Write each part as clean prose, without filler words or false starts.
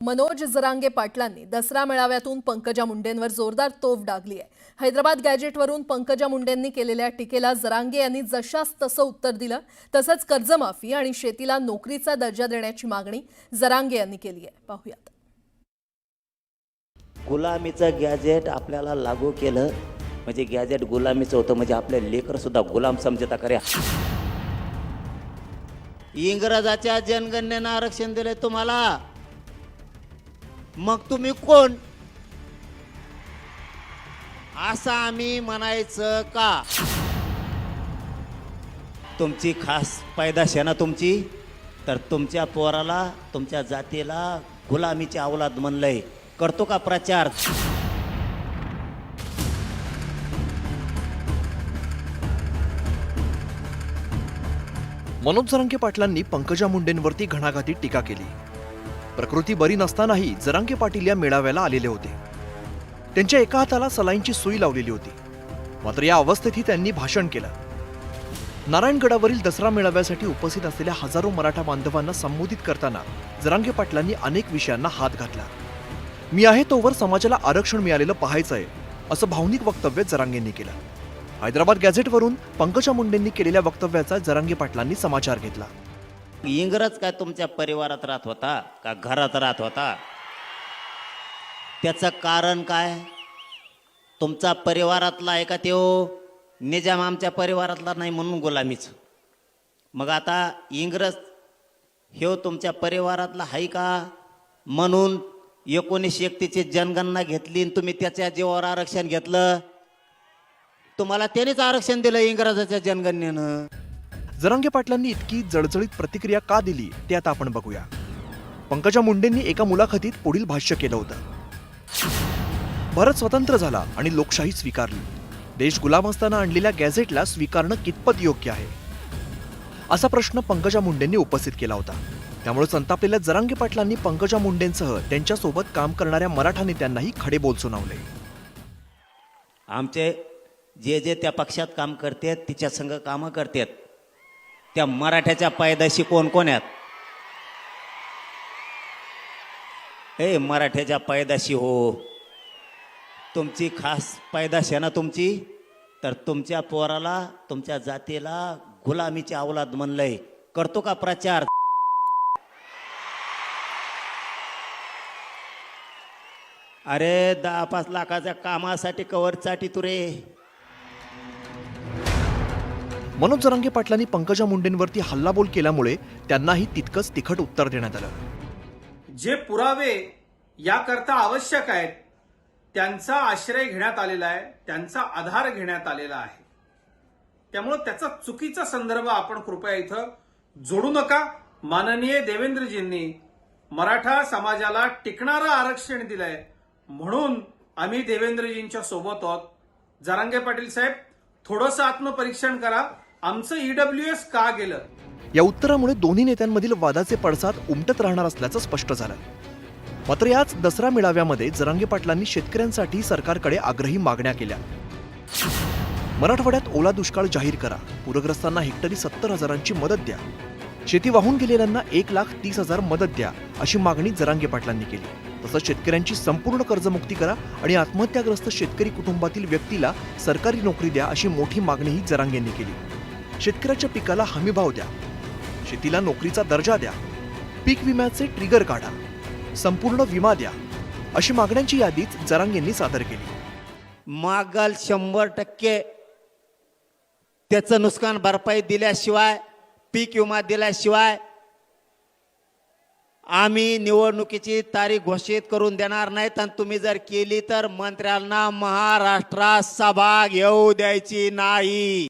मनोज जरांगे पाटलांनी दसरा मेळाव्यातून पंकजा मुंडेंवर जोरदार तोफ डागली आहे। हैदराबाद गॅजेटवरून पंकजा मुंडेंनी केलेल्या टीकेला जरांगे यांनी जशास तसं उत्तर दिलं। तसंच कर्जमाफी आणि शेतीला नोकरीचा दर्जा देण्याची मागणी जरांगे यांनी केली आहे। पाहूयात। गुलामीचं गॅजेट आपल्याला लागू केलं म्हणजे गॅजेट गुलामीचं होतं, म्हणजे आपले लेकर सुद्धा गुलाम समजता करे। इंग्रजाच्या जनगणनेनं आरक्षण दिले तुम्हाला, मग तुम्ही कोण असं आम्ही म्हणायचं का? तुमची खास पैदाश आहे ना तुमची, तर तुमच्या पोराला तुमच्या जातीला गुलामीची औलाद म्हणलंय। करतो का प्रचार? मनोज जरांगे पाटलांनी पंकजा मुंडेंवरती घणाघाती टीका केली। प्रकृती बरी नसतानाही जरांगे पाटील या मेळाव्याला आलेले होते। त्यांच्या एका हाताला सलाईनची सुई लावलेली होती, मात्र या अवस्थेतही त्यांनी भाषण केलं। नारायणगडावरील दसरा मेळाव्यासाठी उपस्थित असलेल्या हजारो मराठा बांधवांना संबोधित करताना जरांगे पाटलांनी अनेक विषयांना हात घातला। मी आहे तोवर समाजाला आरक्षण मिळालेलं पाहायचंय, असं भावनिक वक्तव्य जरांगेंनी केलं। हैदराबाद गॅजेटवरून पंकजा मुंडेंनी केलेल्या वक्तव्याचा जरांगे पाटलांनी समाचार घेतला। इंग्रज काय तुमच्या परिवारात राहत होता का घरात राहत होता? त्याचं कारण काय? तुमचा परिवारातला आहे का त्यो? निजाम आमच्या परिवारातला नाही म्हणून गुलामीचं। मग आता इंग्रज हे तुमच्या परिवारातला आहे का म्हणून 1931ची जनगणना घेतली आणि तुम्ही त्याच्या जीवावर आरक्षण घेतलं? तुम्हाला त्यानेच आरक्षण दिलं इंग्रजाच्या जनगणनेनं। जरांगे पाटलांनी इतकी जळजळीत प्रतिक्रिया का दिली ते आता आपण बघूया। पंकजा मुंडेंनी एका मुलाखतीत पुढील भाष्य केलं होतं। भारत स्वतंत्र झाला आणि लोकशाही स्वीकारली। देश गुलाम असताना आणलेल्या गॅझेटला स्वीकारणं कितपत योग्य आहे, असा प्रश्न पंकजा मुंडेंनी उपस्थित केला होता। त्यामुळे संतापलेल्या जरांगे पाटलांनी पंकजा मुंडेंसह त्यांच्यासोबत काम करणाऱ्या मराठा नेत्यांनाही खडेबोल सुनावले। आमचे जे त्या पक्षात काम करतात तिच्या संग कामं करतात, त्या मराठ्याच्या पायदाशी कोण कोण आहेत? हे मराठ्याच्या पायदाशी हो, तुमची खास पैदाश आहे ना तुमची, तर तुमच्या पोराला तुमच्या जातीला गुलामीची औलाद म्हणलंय। करतो का प्रचार? अरे 10-5 लाखाच्या कामासाठी कवरसाठी तुरे। मनोज जरांगे पाटलांनी पंकजा मुंडेंवरती हल्लाबोल केल्यामुळे त्यांनाही तितकंच तिखट उत्तर देण्यात आलं। जे पुरावे याकरता आवश्यक आहेत त्यांचा आश्रय घेण्यात आलेला आहे, त्यांचा आधार घेण्यात आलेला आहे। त्यामुळे त्याचा चुकीचा संदर्भ आपण कृपया इथं जोडू नका। माननीय देवेंद्रजींनी मराठा समाजाला टिकणारं आरक्षण दिलंय म्हणून आम्ही देवेंद्रजींच्या सोबत आहोत। जरांगे पाटील साहेब, थोडंसं आत्मपरीक्षण करा, आमचं ईडब्ल्यूएस का गेलं? या उत्तरामुळे दोन्ही नेत्यांमधील वादाचे पडसाद उमटत राहणार असल्याचं स्पष्ट झालं। मात्र याच दसरा मेळाव्यामध्ये जरांगे पाटलांनी शेतकऱ्यांसाठी सरकारकडे आग्रही मागण्या केल्या। मराठवाड्यात ओला दुष्काळ जाहीर करा, पूरग्रस्तांना हेक्टरी 70,000ची मदत द्या, शेती वाहून गेलेल्यांना 1,30,000 मदत द्या, अशी मागणी जरांगे पाटलांनी केली। तसंच शेतकऱ्यांची संपूर्ण कर्जमुक्ती करा आणि आत्महत्याग्रस्त शेतकरी कुटुंबातील व्यक्तीला सरकारी नोकरी द्या, अशी मोठी मागणीही जरांगेंनी केली। शेतकऱ्याच्या पिकाला हमीभाव द्या, शेतीला नोकरीचा दर्जा द्या, पीक विम्याचे ट्रिगर काढा, संपूर्ण विमा द्या, अशी मागण्यांची यादीच जरांगेंनी सादर केली। मागल 100% त्याचं नुकसान भरपाई दिल्याशिवाय, पीक विमा दिल्याशिवाय आम्ही निवडणुकीची तारीख घोषित करून देणार नाहीत। आणि तुम्ही जर केली तर मंत्र्यांना महाराष्ट्रात सभा घेऊ द्यायची नाही।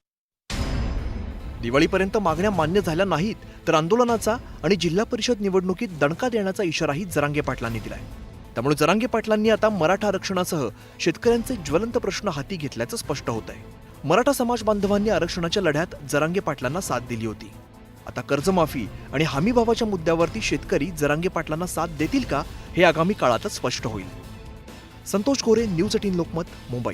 दिवाळीपर्यंत मागण्या मान्य झाल्या नाहीत तर आंदोलनाचा आणि जिल्हा परिषद निवडणुकीत दणका देण्याचा इशाराही जरांगे पाटलांनी दिलाय। त्यामुळे जरांगे पाटलांनी आता मराठा आरक्षणासह शेतकऱ्यांचे ज्वलंत प्रश्न हाती घेतल्याचं स्पष्ट होत आहे। मराठा समाज बांधवांनी आरक्षणाच्या लढ्यात जरांगे पाटलांना साथ दिली होती। आता कर्जमाफी आणि हमीभावाच्या मुद्द्यावरती शेतकरी जरांगे पाटलांना साथ देतील का, हे आगामी काळातच स्पष्ट होईल। संतोष गोरे, न्यूज 18 लोकमत, मुंबई।